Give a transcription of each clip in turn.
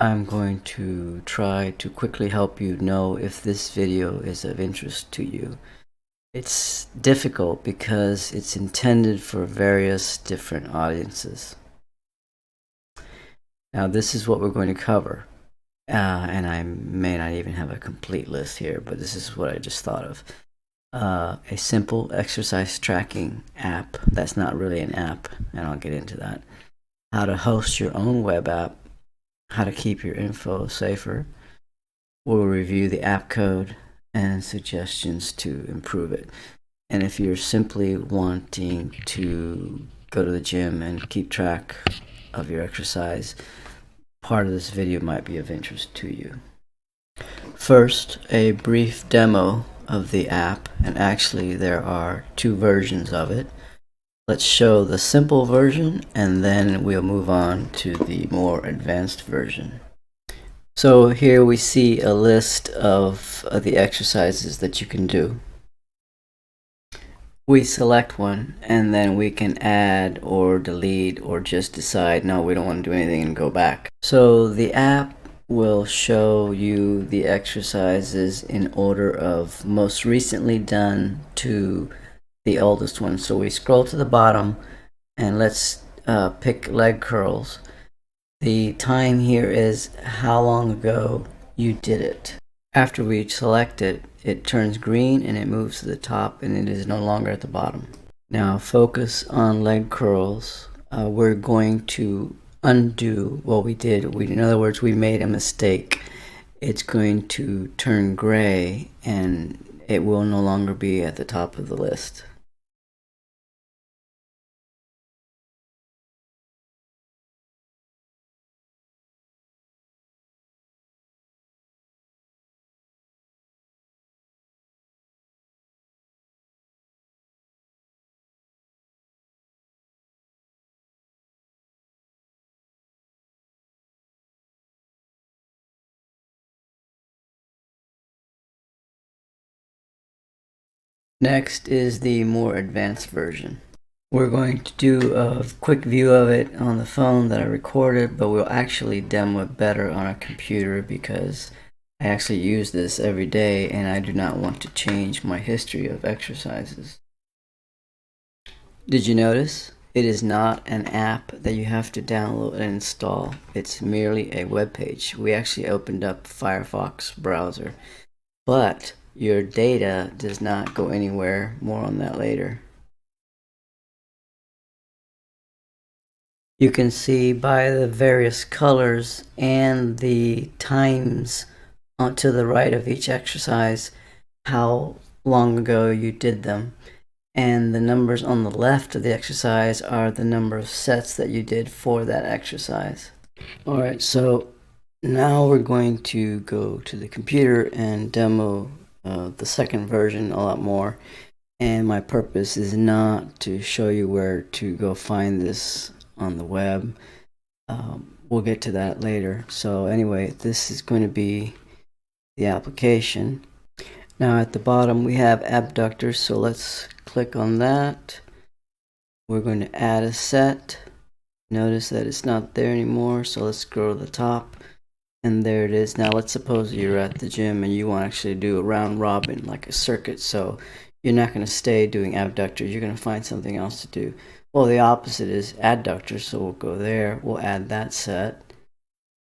I'm going to try to quickly help you know if this video is of interest to you. It's difficult because it's intended for various different audiences. Now, this is what we're going to cover. And I may not even have a complete list here, but this is what I just thought of. A simple exercise tracking app that's not really an app, and I'll get into that. How to host your own web app. How to keep your info safer. We'll review the app code and suggestions to improve it. And if you're simply wanting to go to the gym and keep track of your exercise, part of this video might be of interest to you. First, a brief demo of the app, and actually there are two versions of it. Let's show the simple version and then we'll move on to the more advanced version. So here we see a list of the exercises that you can do. We select one and then we can add or delete or just decide no, we don't want to do anything and go back. So the app will show you the exercises in order of most recently done to the oldest one. So we scroll to the bottom and let's pick leg curls. The time here is how long ago you did it. After we select it, it turns green and it moves to the top and it is no longer at the bottom. Now focus on leg curls. We're going to undo what we did. In other words, we made a mistake. It's going to turn gray and it will no longer be at the top of the list. Next is the more advanced version. We're going to do a quick view of it on the phone that I recorded, but we'll actually demo it better on a computer because I actually use this every day and I do not want to change my history of exercises. Did you notice? It is not an app that you have to download and install. It's merely a web page. We actually opened up Firefox browser, but your data does not go anywhere. More on that later. You can see by the various colors and the times to the right of each exercise how long ago you did them. And the numbers on the left of the exercise are the number of sets that you did for that exercise. Alright, so now we're going to go to the computer and demo the second version a lot more. And my purpose is not to show you where to go find this on the web. We'll get to that later. So anyway, this is going to be the application. Now at the bottom we have abductors, so let's click on that. We're going to add a set. Notice that it's not there anymore, so let's go to the top and there it is. Now let's suppose you're at the gym and you want to actually do a round robin like a circuit, so you're not going to stay doing abductors, you're going to find something else to do. Well, the opposite is adductors, so we'll go there, we'll add that set.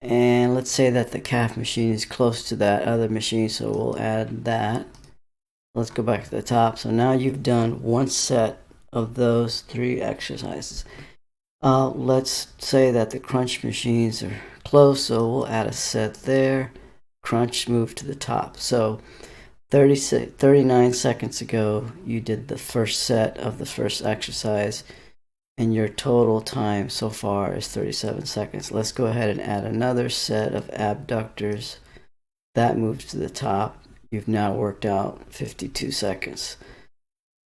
And let's say that the calf machine is close to that other machine, so we'll add that. Let's go back to the top. So now you've done one set of those three exercises. Let's say that the crunch machines are close, so we'll add a set there. Crunch, move to the top. So 39 seconds ago, you did the first set of the first exercise, and your total time so far is 37 seconds. Let's go ahead and add another set of abductors. That moves to the top. You've now worked out 52 seconds.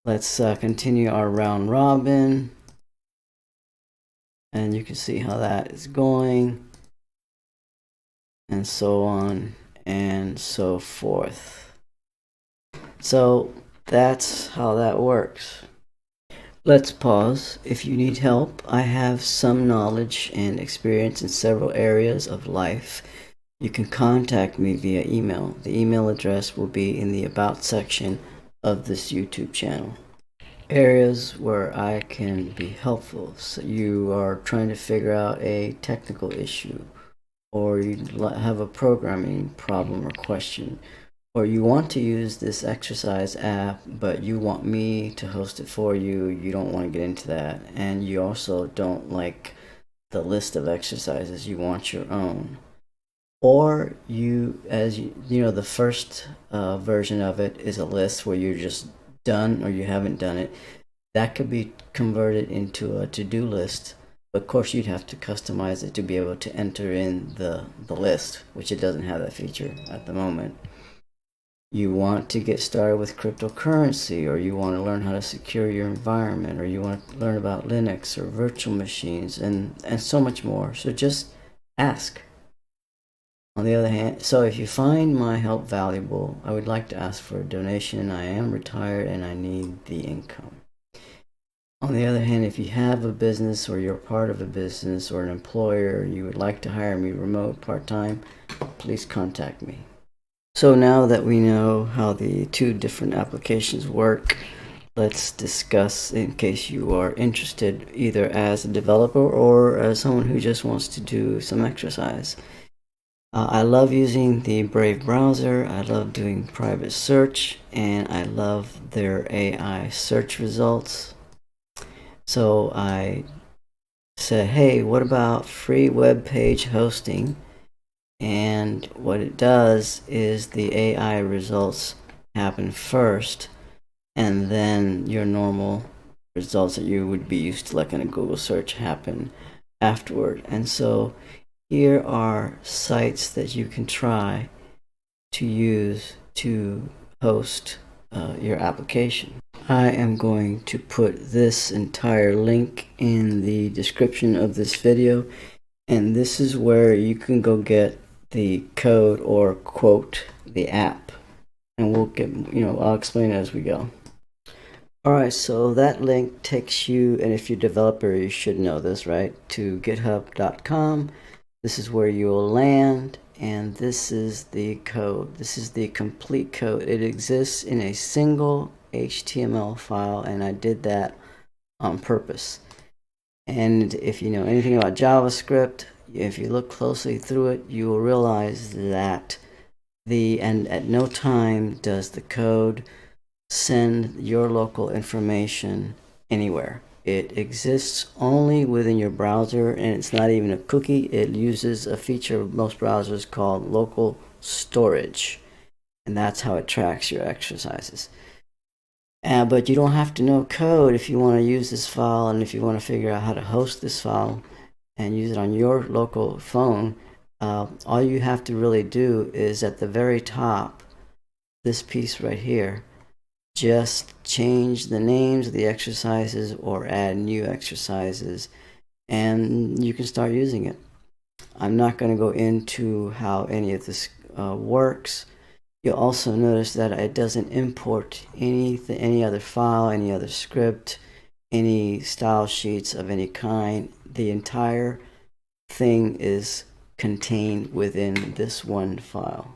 Let's continue our round robin. And you can see how that is going. And so on and so forth. So that's how that works. Let's pause. If you need help, I have some knowledge and experience in several areas of life. You can contact me via email. The email address will be in the About section of this YouTube channel. Areas where I can be helpful. So you are trying to figure out a technical issue, or you have a programming problem or question, or you want to use this exercise app, but you want me to host it for you. You don't want to get into that, and you also don't like the list of exercises. You want your own. Or you know, the first version of it is a list where you're just done or you haven't done it. That could be converted into a to-do list. Of course, you'd have to customize it to be able to enter in the list, which it doesn't have that feature at the moment. You want to get started with cryptocurrency, or you want to learn how to secure your environment, or you want to learn about Linux or virtual machines, and so much more. So just ask. On the other hand, so if you find my help valuable, I would like to ask for a donation. I am retired and I need the income. On the other hand, if you have a business or you're part of a business or an employer, you would like to hire me remote part-time, please contact me. So now that we know how the two different applications work, let's discuss, in case you are interested either as a developer or as someone who just wants to do some exercise. I love using the Brave browser. I love doing private search, and I love their AI search results. So I said, hey, what about free web page hosting? And what it does is the AI results happen first, and then your normal results that you would be used to, like in a Google search, happen afterward. And so here are sites that you can try to use to host your application. I am going to put this entire link in the description of this video, and this is where you can go get the code or quote the app, and we'll get, I'll explain it as we go. Alright, so that link takes you, and if you're a developer, you should know this, right, to github.com. This is where you will land, and this is the code. This is the complete code. It exists in a single HTML file, and I did that on purpose. And if you know anything about JavaScript, if you look closely through it, you will realize that and at no time does the code send your local information anywhere. It exists only within your browser, and it's not even a cookie. It uses a feature of most browsers called local storage, and that's how it tracks your exercises. But you don't have to know code if you want to use this file, and if you want to figure out how to host this file and use it on your local phone. All you have to really do is at the very top, this piece right here, just change the names of the exercises or add new exercises, and you can start using it. I'm not going to go into how any of this works. You'll also notice that it doesn't import any other file, any other script, any style sheets of any kind. The entire thing is contained within this one file.